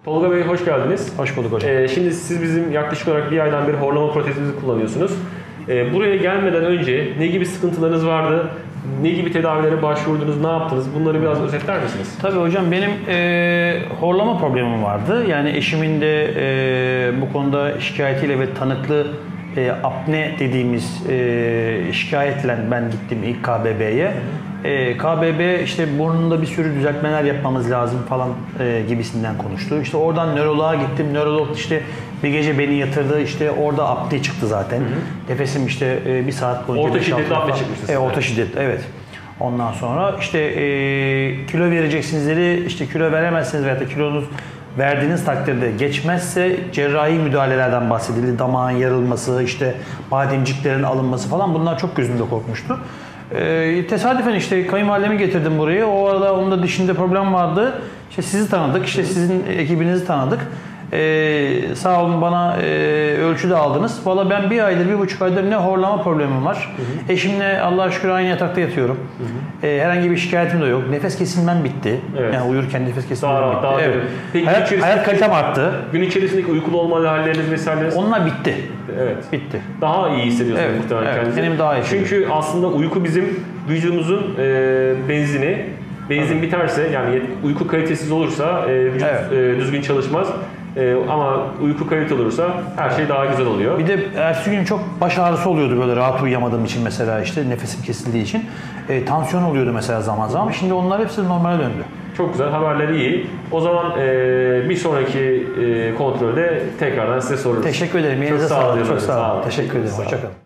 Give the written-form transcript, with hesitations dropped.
Tolga Bey hoş geldiniz. Hoş bulduk hocam. Şimdi siz bizim yaklaşık olarak bir aydan beri horlama protezimizi kullanıyorsunuz. Buraya gelmeden önce ne gibi sıkıntılarınız vardı? Ne gibi tedavilere başvurdunuz? Ne yaptınız? Bunları biraz özetler misiniz? Tabii hocam benim horlama problemim vardı. Yani eşimin de bu konuda şikayetiyle ve tanıklı apne dediğimiz şikayetle ben gittim ilk KBB'ye. KBB işte burnunda bir sürü düzeltmeler yapmamız lazım falan gibisinden konuştu. İşte oradan nöroloğa gittim. Nörolog işte bir gece beni yatırdı. İşte orada apne çıktı zaten. Nefesim işte bir saat boyunca. Orta şiddetli apne çıkmıştı. Orta şiddet, evet. Ondan sonra işte kilo vereceksiniz dedi. İşte kilo veremezsiniz veya da kilonuz verdiğiniz takdirde geçmezse cerrahi müdahalelerden bahsedildi. Damağın yarılması, işte bademciklerin alınması falan, bunlar çok gözümde korkmuştu. Tesadüfen işte kayınvalidemi getirdim buraya. O arada onun da dişinde problem vardı. İşte sizi tanıdık, işte sizin ekibinizi tanıdık. Sağ olun bana ölçü de aldınız. Valla ben bir aydır, 1,5 aydır ne horlama problemim var. Eşimle Allah'a şükür aynı yatakta yatıyorum. Herhangi bir şikayetim de yok. Nefes kesilmem bitti. Evet. Yani uyurken nefes kesilmem bitti. Daha evet. Peki, hayat kalitem arttı. Gün içerisindeki uykulu olma halleriniz vesaireleriniz? Onlar bitti. Evet. Bitti. Daha iyi hissediyorsunuz muhtemelen kendinizi. Benim daha iyi. Çünkü aslında uyku bizim vücudumuzun benzini. Benzin biterse, yani uyku kalitesiz olursa vücut düzgün çalışmaz. Ama uyku kaliteli olursa her şey daha güzel oluyor. Bir de ertesi gün çok baş ağrısı oluyordu böyle rahat uyuyamadığım için, mesela işte nefesim kesildiği için. Tansiyon oluyordu mesela zaman zaman. Şimdi onlar hepsi normale döndü. Çok güzel, haberleri iyi. O zaman bir sonraki kontrolde tekrardan size soruruz. Teşekkür ederim. Yerinize sağlık. Çok sağ olun. Teşekkür ederim. Hoşça kalın.